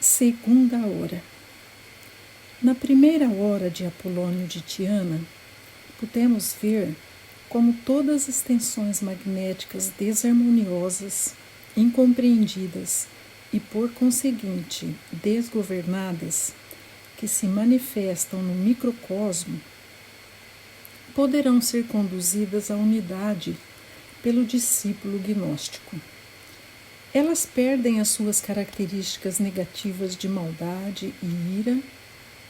Segunda hora. Na primeira hora de Apolônio de Tiana, podemos ver como todas as tensões magnéticas desarmoniosas, incompreendidas e, por conseguinte, desgovernadas, que se manifestam no microcosmo, poderão ser conduzidas à unidade pelo discípulo gnóstico. Elas perdem as suas características negativas de maldade e ira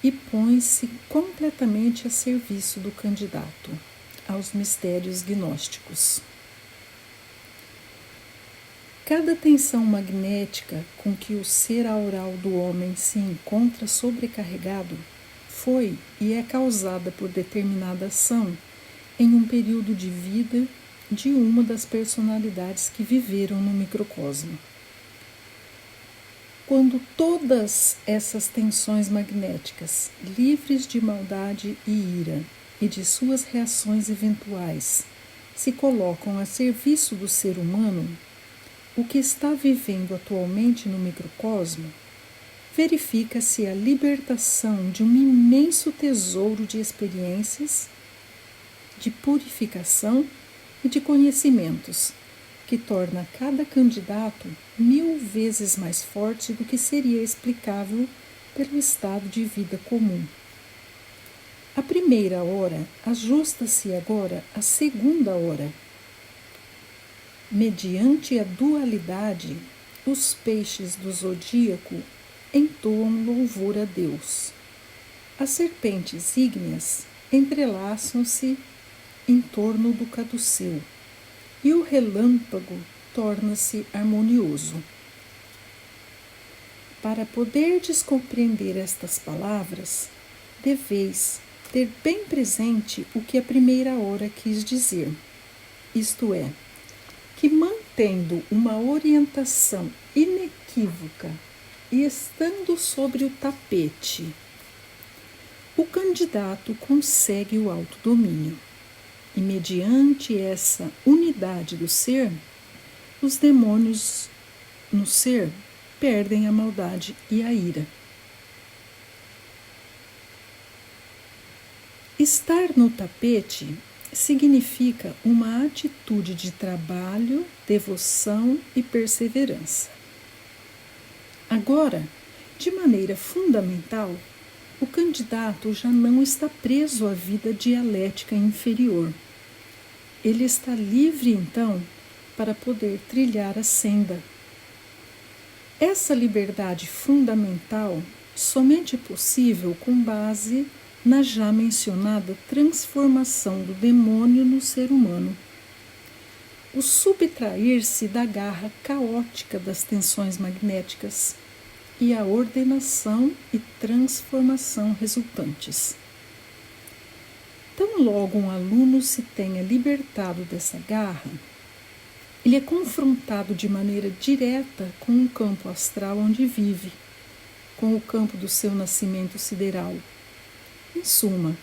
e põem-se completamente a serviço do candidato aos mistérios gnósticos. Cada tensão magnética com que o ser aural do homem se encontra sobrecarregado foi e é causada por determinada ação em um período de vida de uma das personalidades que viveram no microcosmo. Quando todas essas tensões magnéticas, livres de maldade e ira e de suas reações eventuais, se colocam a serviço do ser humano, o que está vivendo atualmente no microcosmo, verifica-se a libertação de um imenso tesouro de experiências, de purificação e de conhecimentos, que torna cada candidato 1000 vezes mais forte do que seria explicável pelo estado de vida comum. A primeira hora ajusta-se agora à segunda hora. Mediante a dualidade, os peixes do zodíaco entoam louvor a Deus. As serpentes ígneas entrelaçam-se em torno do caduceu, e o relâmpago torna-se harmonioso. Para poderdes compreender estas palavras, deveis ter bem presente o que a primeira hora quis dizer, isto é, que mantendo uma orientação inequívoca e estando sobre o tapete, o candidato consegue o autodomínio. E mediante essa unidade do ser, os demônios no ser perdem a maldade e a ira. Estar no tapete significa uma atitude de trabalho, devoção e perseverança. Agora, de maneira fundamental, o candidato já não está preso à vida dialética inferior. Ele está livre, então, para poder trilhar a senda. Essa liberdade fundamental somente é possível com base na já mencionada transformação do demônio no ser humano. O subtrair-se da garra caótica das tensões magnéticas e a ordenação e transformação resultantes. Tão logo um aluno se tenha libertado dessa garra, ele é confrontado de maneira direta com o campo astral onde vive, com o campo do seu nascimento sideral. Em suma,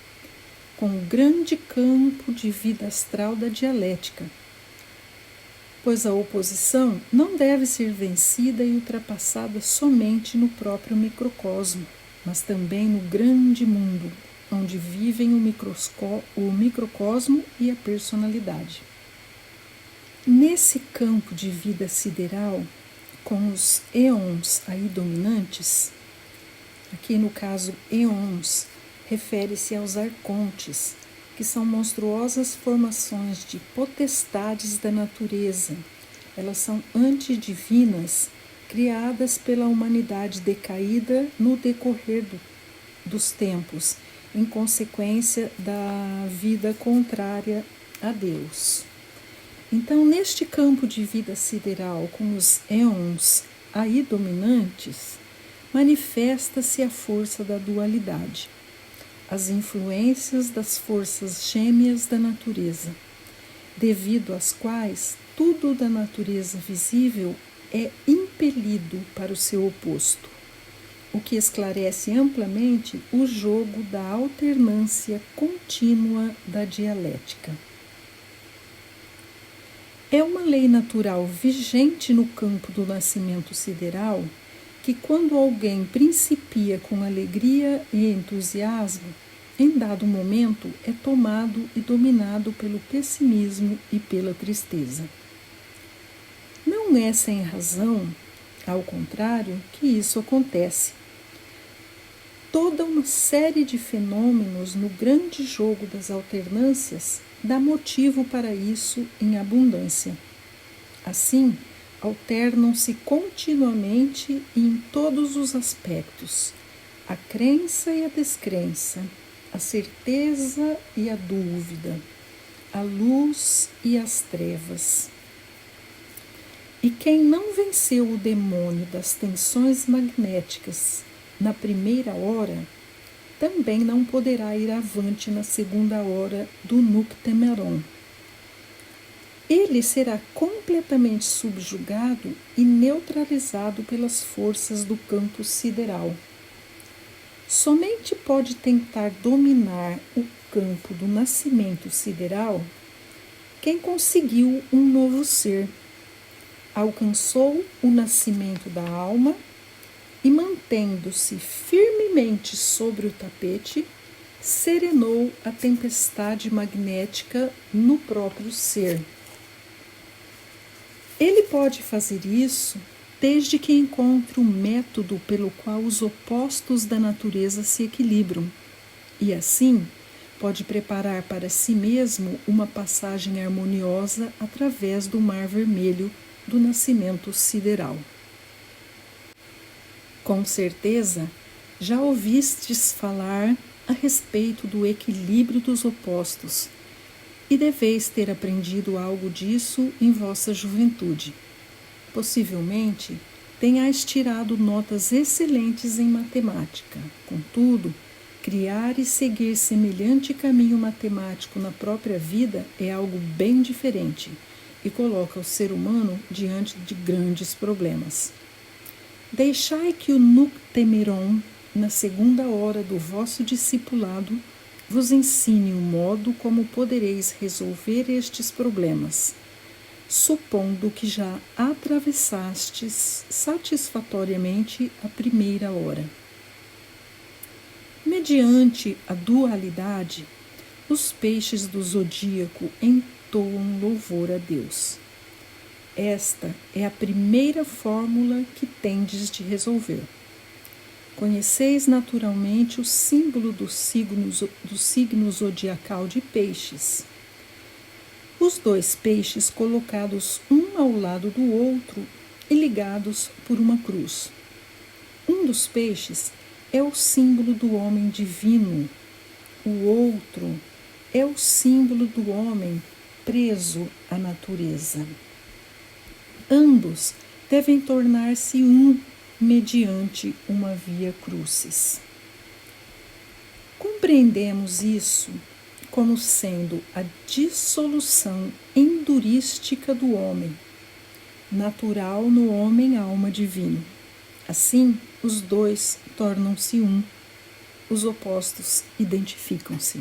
com o grande campo de vida astral da dialética, pois a oposição não deve ser vencida e ultrapassada somente no próprio microcosmo, mas também no grande mundo, onde vivem o microcosmo e a personalidade. Nesse campo de vida sideral, com os éons aí dominantes, aqui no caso éons, refere-se aos arcontes, que são monstruosas formações de potestades da natureza. Elas são antidivinas, criadas pela humanidade decaída no decorrer dos tempos, em consequência da vida contrária a Deus. Então, neste campo de vida sideral, com os éons aí dominantes, manifesta-se a força da dualidade, as influências das forças gêmeas da natureza, devido às quais tudo da natureza visível é impelido para o seu oposto, o que esclarece amplamente o jogo da alternância contínua da dialética. É uma lei natural vigente no campo do nascimento sideral que quando alguém principia com alegria e entusiasmo, em dado momento é tomado e dominado pelo pessimismo e pela tristeza. Não é sem razão, ao contrário, que isso acontece. Toda uma série de fenômenos no grande jogo das alternâncias dá motivo para isso em abundância. Assim, alternam-se continuamente e em todos os aspectos, a crença e a descrença, a certeza e a dúvida, a luz e as trevas. E quem não venceu o demônio das tensões magnéticas na primeira hora, também não poderá ir avante na segunda hora do Nuktemeron. Ele será completamente subjugado e neutralizado pelas forças do campo sideral. Somente pode tentar dominar o campo do nascimento sideral quem conseguiu um novo ser, alcançou o nascimento da alma e, mantendo-se firmemente sobre o tapete, serenou a tempestade magnética no próprio ser. Ele pode fazer isso desde que encontre o método pelo qual os opostos da natureza se equilibram, e assim pode preparar para si mesmo uma passagem harmoniosa através do mar vermelho do nascimento sideral. Com certeza, já ouvistes falar a respeito do equilíbrio dos opostos, e deveis ter aprendido algo disso em vossa juventude. Possivelmente, tenhais tirado notas excelentes em matemática. Contudo, criar e seguir semelhante caminho matemático na própria vida é algo bem diferente e coloca o ser humano diante de grandes problemas. Deixai que o Nuktemeron, na segunda hora do vosso discipulado, vos ensine o modo como podereis resolver estes problemas, supondo que já atravessastes satisfatoriamente a primeira hora. Mediante a dualidade, os peixes do zodíaco entoam louvor a Deus. Esta é a primeira fórmula que tendes de resolver. Conheceis naturalmente o símbolo do signo zodiacal de peixes. Os dois peixes colocados um ao lado do outro e ligados por uma cruz. Um dos peixes é o símbolo do homem divino, o outro é o símbolo do homem preso à natureza. Ambos devem tornar-se um mediante uma via crucis. Compreendemos isso como sendo a dissolução endurística do homem, natural no homem alma divino. Assim, os dois tornam-se um, os opostos identificam-se.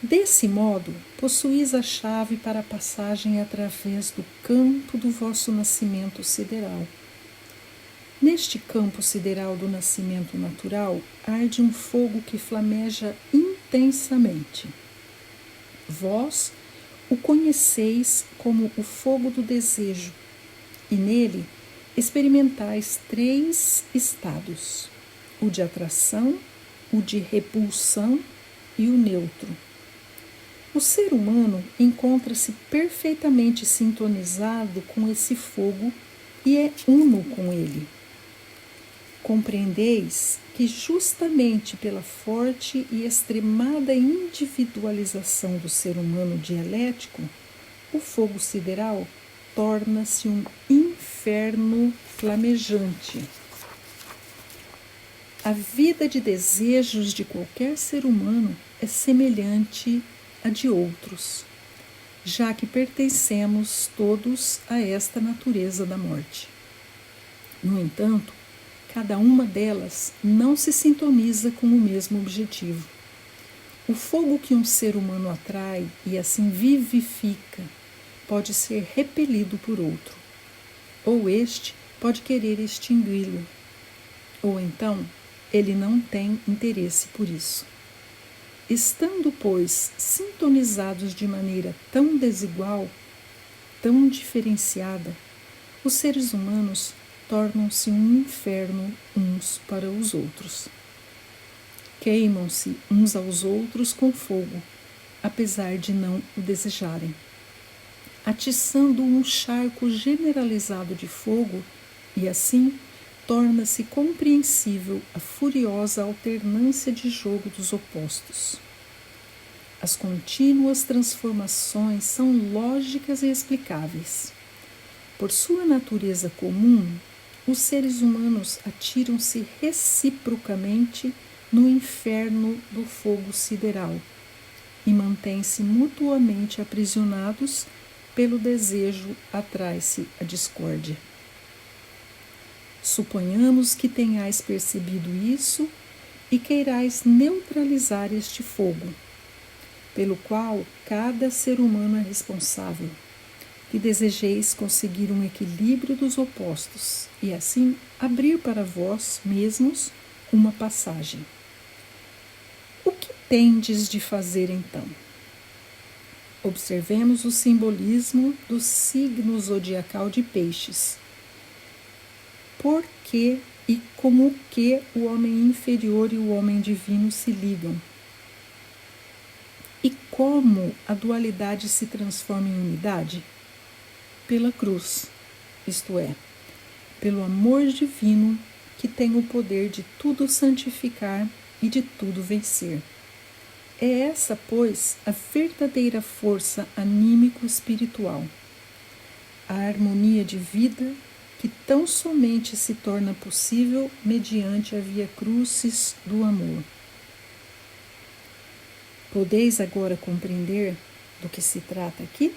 Desse modo, possuís a chave para a passagem através do campo do vosso nascimento sideral. Neste campo sideral do nascimento natural, arde um fogo que flameja intensamente. Vós o conheceis como o fogo do desejo, e nele experimentais 3 estados: o de atração, o de repulsão e o neutro. O ser humano encontra-se perfeitamente sintonizado com esse fogo e é uno com ele. Compreendeis que justamente pela forte e extremada individualização do ser humano dialético, o fogo sideral torna-se um inferno flamejante. A vida de desejos de qualquer ser humano é semelhante à de outros, já que pertencemos todos a esta natureza da morte. No entanto, cada uma delas não se sintoniza com o mesmo objetivo. O fogo que um ser humano atrai e assim vivifica pode ser repelido por outro, ou este pode querer extingui-lo, ou então ele não tem interesse por isso. Estando, pois, sintonizados de maneira tão desigual, tão diferenciada, os seres humanos tornam-se um inferno uns para os outros. Queimam-se uns aos outros com fogo, apesar de não o desejarem, atiçando um charco generalizado de fogo, e assim torna-se compreensível a furiosa alternância de jogo dos opostos. As contínuas transformações são lógicas e explicáveis. Por sua natureza comum, os seres humanos atiram-se reciprocamente no inferno do fogo sideral e mantêm-se mutuamente aprisionados pelo desejo atrai-se a discórdia. Suponhamos que tenhais percebido isso e queirais neutralizar este fogo, pelo qual cada ser humano é responsável, que desejeis conseguir um equilíbrio dos opostos e assim abrir para vós mesmos uma passagem. O que tendes de fazer então? Observemos o simbolismo do signo zodiacal de Peixes. Por que e como que o homem inferior e o homem divino se ligam? E como a dualidade se transforma em unidade? Pela cruz, isto é, pelo amor divino que tem o poder de tudo santificar e de tudo vencer. É essa, pois, a verdadeira força anímico-espiritual, a harmonia de vida que tão somente se torna possível mediante a via crucis do amor. Podeis agora compreender do que se trata aqui?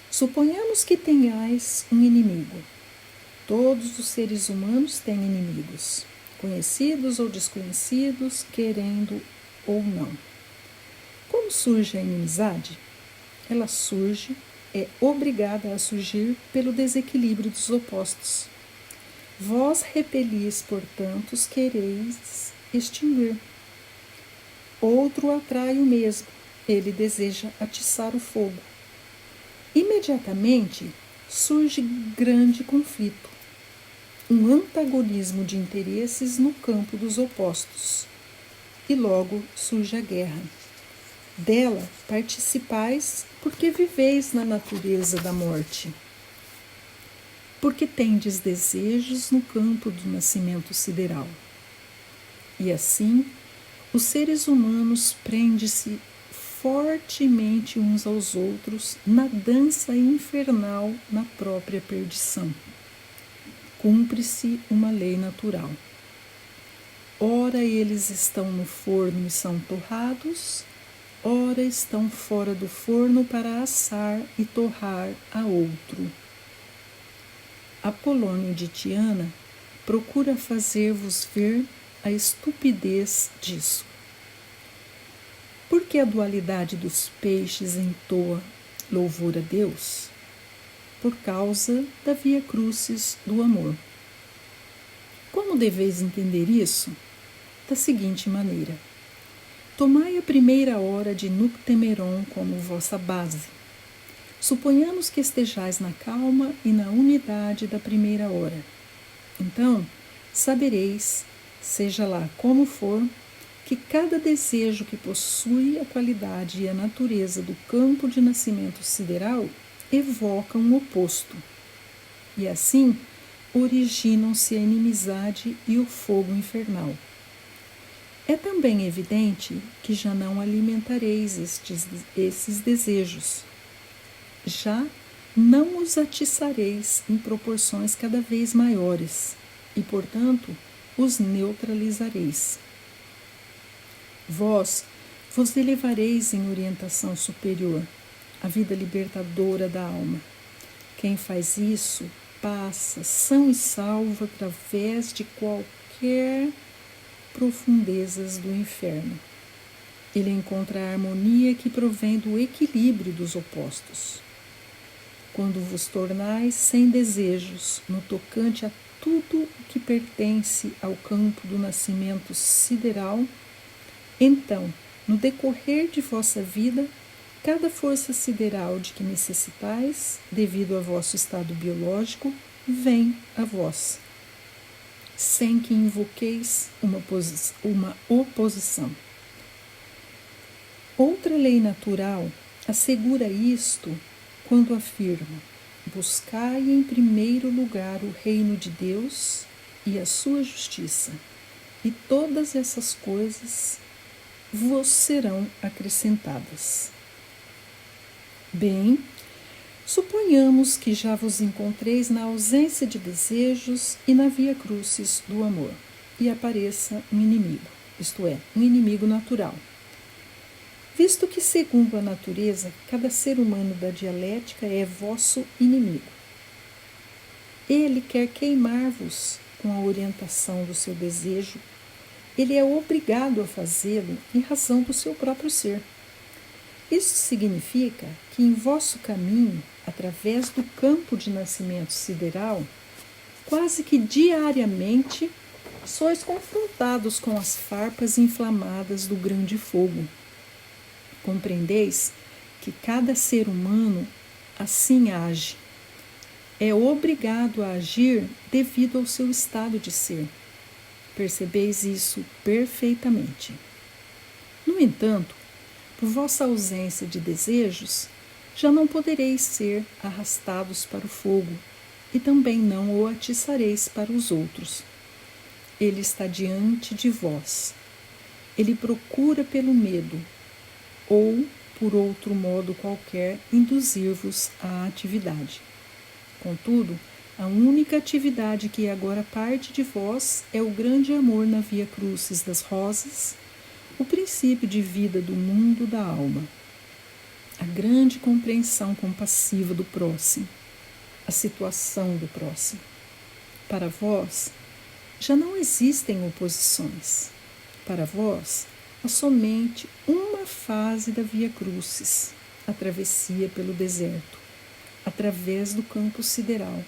Suponhamos que tenhais um inimigo. Todos os seres humanos têm inimigos, conhecidos ou desconhecidos, querendo ou não. Como surge a inimizade? Ela surge, é obrigada a surgir pelo desequilíbrio dos opostos. Vós repelis, portanto, os quereis extinguir. Outro atrai o mesmo, ele deseja atiçar o fogo. Imediatamente surge grande conflito, um antagonismo de interesses no campo dos opostos, e logo surge a guerra. Dela participais porque viveis na natureza da morte, porque tendes desejos no campo do nascimento sideral. E assim, os seres humanos prendem-se fortemente uns aos outros na dança infernal na própria perdição. Cumpre-se uma lei natural. Ora eles estão no forno e são torrados, ora estão fora do forno para assar e torrar a outro. Apolônio de Tiana procura fazer-vos ver a estupidez disso. Porque a dualidade dos peixes entoa louvor a Deus? Por causa da via crucis do amor. Como deveis entender isso? Da seguinte maneira: tomai a primeira hora de Nuctemeron como vossa base. Suponhamos que estejais na calma e na unidade da primeira hora. Então, sabereis, seja lá como for, que cada desejo que possui a qualidade e a natureza do campo de nascimento sideral evoca um oposto. E assim, originam-se a inimizade e o fogo infernal. É também evidente que já não alimentareis esses desejos. Já não os atiçareis em proporções cada vez maiores e, portanto, os neutralizareis. Vós vos elevareis em orientação superior, a vida libertadora da alma. Quem faz isso passa são e salvo através de qualquer profundezas do inferno. Ele encontra a harmonia que provém do equilíbrio dos opostos. quando vos tornais sem desejos no tocante a tudo o que pertence ao campo do nascimento sideral, então, no decorrer de vossa vida, cada força sideral de que necessitais, devido a vosso estado biológico, vem a vós, sem que invoqueis uma oposição. Outra lei natural assegura isto quando afirma: buscai em primeiro lugar o reino de Deus e a sua justiça, e todas essas coisas vos serão acrescentadas. Bem, suponhamos que já vos encontreis na ausência de desejos e na via crucis do amor, e apareça um inimigo, isto é, um inimigo natural. Visto que, segundo a natureza, cada ser humano da dialética é vosso inimigo. Ele quer queimar-vos com a orientação do seu desejo. Ele é obrigado a fazê-lo em razão do seu próprio ser. Isso significa que em vosso caminho, através do campo de nascimento sideral, quase que diariamente sois confrontados com as farpas inflamadas do grande fogo. Compreendeis que cada ser humano assim age. É obrigado a agir devido ao seu estado de ser. Percebeis isso perfeitamente. No entanto, por vossa ausência de desejos, já não podereis ser arrastados para o fogo, e também não o atiçareis para os outros. Ele está diante de vós. Ele procura pelo medo, ou, por outro modo qualquer, induzir-vos à atividade. Contudo, a única atividade que agora parte de vós é o grande amor na via crucis das rosas, o princípio de vida do mundo da alma, a grande compreensão compassiva do próximo, a situação do próximo. Para vós, já não existem oposições. Para vós, há somente uma fase da via crucis, a travessia pelo deserto, através do campo sideral,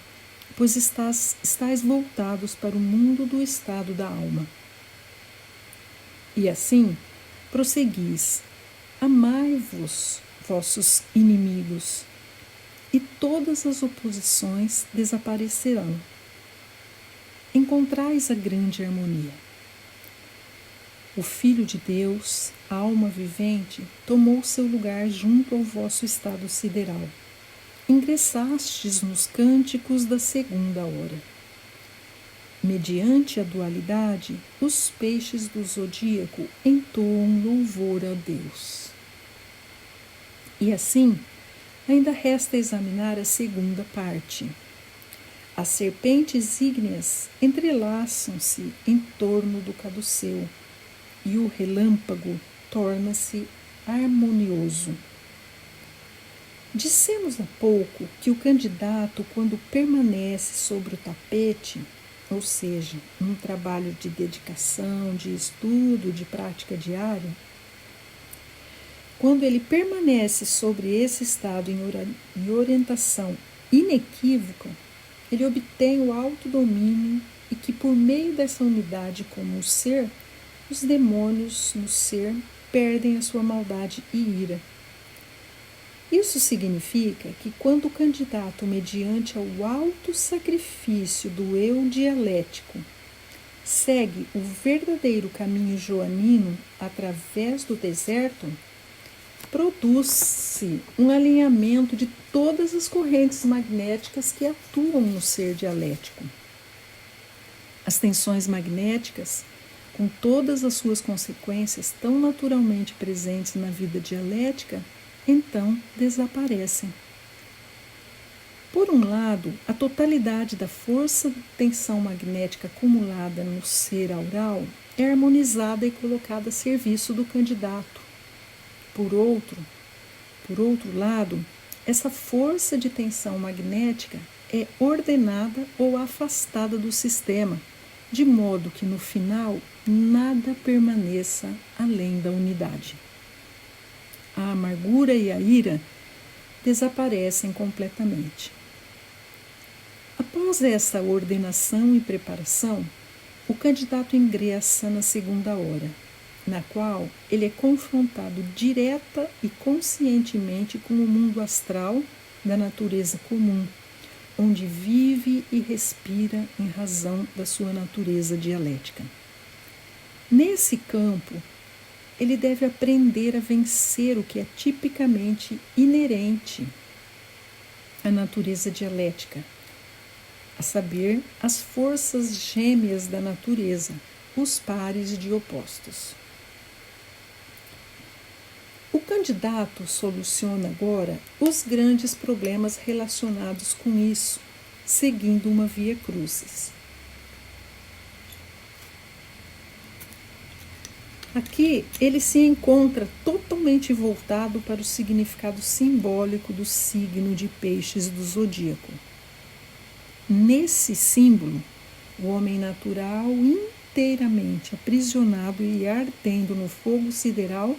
pois estáis voltados para o mundo do estado da alma. E assim, prosseguis, amai-vos, vossos inimigos, e todas as oposições desaparecerão. Encontrais a grande harmonia. O Filho de Deus, a alma vivente, tomou seu lugar junto ao vosso estado sideral. Ingressastes nos cânticos da segunda hora. Mediante a dualidade, os peixes do zodíaco entoam louvor a Deus. E assim, ainda resta examinar a segunda parte. As serpentes ígneas entrelaçam-se em torno do caduceu, e o relâmpago torna-se harmonioso. Dissemos há pouco que o candidato, quando permanece sobre o tapete, ou seja, num trabalho de dedicação, de estudo, de prática diária, quando ele permanece sobre esse estado em orientação inequívoca, ele obtém o autodomínio e que, por meio dessa unidade como o ser, os demônios no ser perdem a sua maldade e ira. Isso significa que quando o candidato, mediante ao alto sacrifício do eu dialético, segue o verdadeiro caminho joanino através do deserto, produz-se um alinhamento de todas as correntes magnéticas que atuam no ser dialético. As tensões magnéticas, com todas as suas consequências tão naturalmente presentes na vida dialética, então desaparecem. Por um lado, a totalidade da força de tensão magnética acumulada no ser aural é harmonizada e colocada a serviço do candidato. Por outro lado, essa força de tensão magnética é ordenada ou afastada do sistema, de modo que no final nada permaneça além da unidade. A amargura e a ira desaparecem completamente. Após essa ordenação e preparação, o candidato ingressa na segunda hora, na qual ele é confrontado direta e conscientemente com o mundo astral da natureza comum, onde vive e respira em razão da sua natureza dialética. Nesse campo, ele deve aprender a vencer o que é tipicamente inerente à natureza dialética, a saber, as forças gêmeas da natureza, os pares de opostos. O candidato soluciona agora os grandes problemas relacionados com isso, seguindo uma via crucis. Aqui ele se encontra totalmente voltado para o significado simbólico do signo de Peixes do zodíaco. Nesse símbolo, o homem natural, inteiramente aprisionado e ardendo no fogo sideral,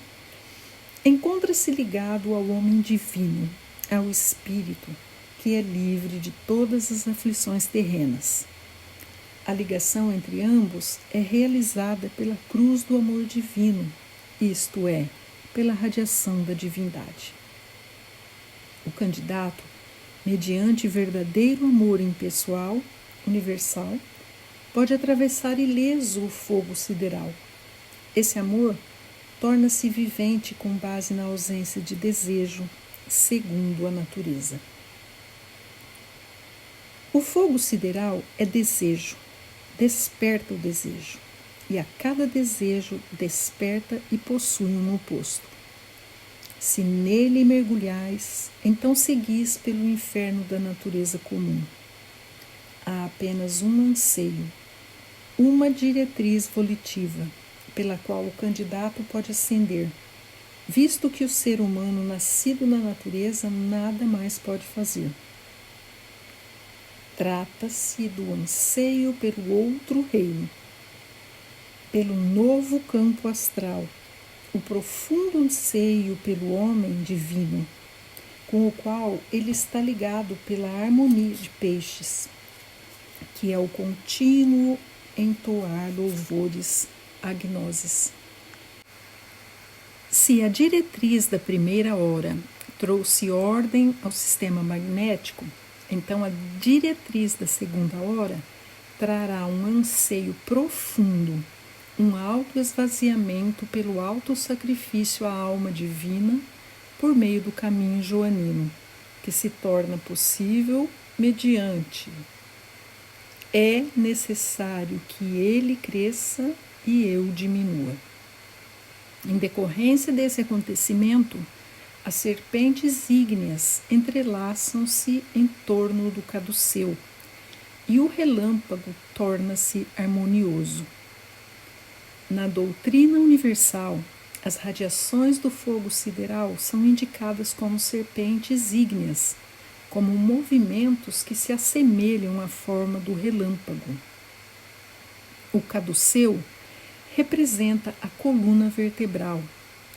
encontra-se ligado ao homem divino, ao espírito, que é livre de todas as aflições terrenas. A ligação entre ambos é realizada pela cruz do amor divino, isto é, pela radiação da divindade. O candidato, mediante verdadeiro amor impessoal, universal, pode atravessar ileso o fogo sideral. Esse amor torna-se vivente com base na ausência de desejo, segundo a natureza. O fogo sideral é desejo, desperta o desejo, e a cada desejo desperta e possui um oposto. Se nele mergulhais, então seguis pelo inferno da natureza comum. Há apenas um anseio, uma diretriz volitiva, pela qual o candidato pode ascender, visto que o ser humano nascido na natureza nada mais pode fazer. Trata-se do anseio pelo outro reino, pelo novo campo astral, o profundo anseio pelo homem divino, com o qual ele está ligado pela harmonia de Peixes, que é o contínuo entoar louvores a gnoses. Se a diretriz da primeira hora trouxe ordem ao sistema magnético, então a diretriz da segunda hora trará um anseio profundo, um autoesvaziamento pelo autossacrifício à alma divina por meio do caminho joanino, que se torna possível mediante. É necessário que ele cresça e eu diminua. Em decorrência desse acontecimento, as serpentes ígneas entrelaçam-se em torno do caduceu e o relâmpago torna-se harmonioso. Na doutrina universal, as radiações do fogo sideral são indicadas como serpentes ígneas, como movimentos que se assemelham à forma do relâmpago. O caduceu representa a coluna vertebral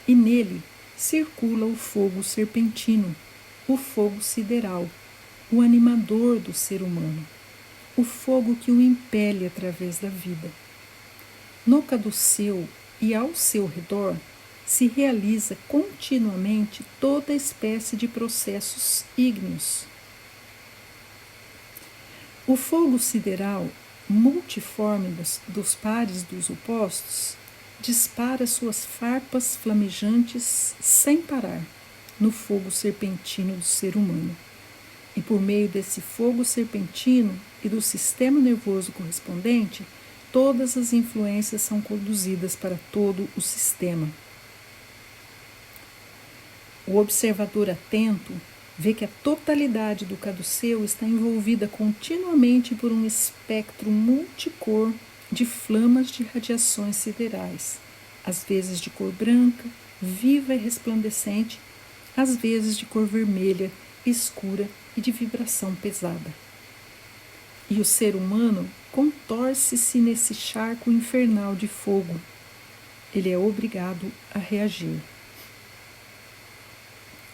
e nele circula o fogo serpentino, o fogo sideral, o animador do ser humano, o fogo que o impele através da vida. No caduceu e ao seu redor se realiza continuamente toda espécie de processos ígneos. O fogo sideral, multiforme dos pares dos opostos, dispara suas farpas flamejantes sem parar no fogo serpentino do ser humano. E por meio desse fogo serpentino e do sistema nervoso correspondente, todas as influências são conduzidas para todo o sistema. O observador atento vê que a totalidade do caduceu está envolvida continuamente por um espectro multicor de flamas de radiações siderais, às vezes de cor branca, viva e resplandecente, às vezes de cor vermelha, escura e de vibração pesada. E o ser humano contorce-se nesse charco infernal de fogo. Ele é obrigado a reagir.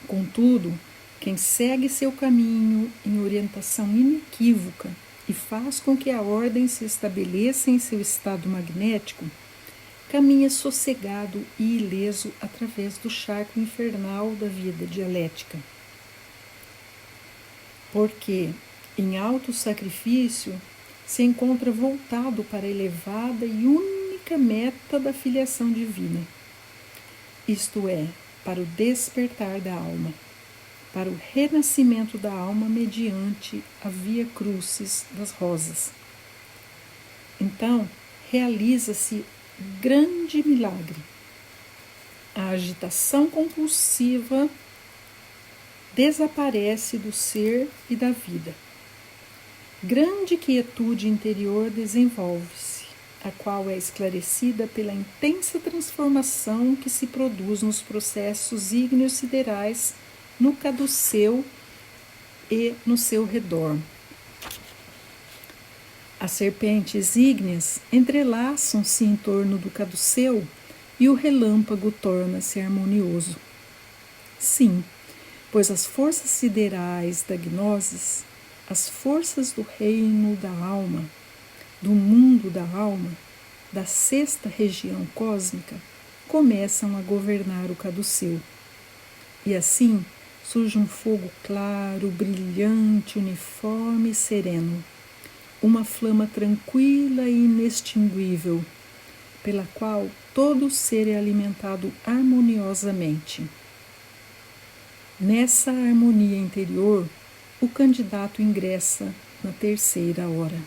Contudo, Quem segue seu caminho em orientação inequívoca e faz com que a ordem se estabeleça em seu estado magnético, caminha sossegado e ileso através do charco infernal da vida dialética. Porque, em alto sacrifício, se encontra voltado para a elevada e única meta da filiação divina, isto é, para o despertar da alma, para o renascimento da alma mediante a via crucis das rosas. Então, realiza-se grande milagre. A agitação compulsiva desaparece do ser e da vida. Grande quietude interior desenvolve-se, a qual é esclarecida pela intensa transformação que se produz nos processos ígneos siderais no caduceu e no seu redor. As serpentes ígneas entrelaçam-se em torno do caduceu e o relâmpago torna-se harmonioso. Sim, pois as forças siderais da gnosis, as forças do reino da alma, do mundo da alma, da sexta região cósmica, começam a governar o caduceu. E assim surge um fogo claro, brilhante, uniforme e sereno, uma flama tranquila e inextinguível, pela qual todo ser é alimentado harmoniosamente. Nessa harmonia interior, o candidato ingressa na terceira hora.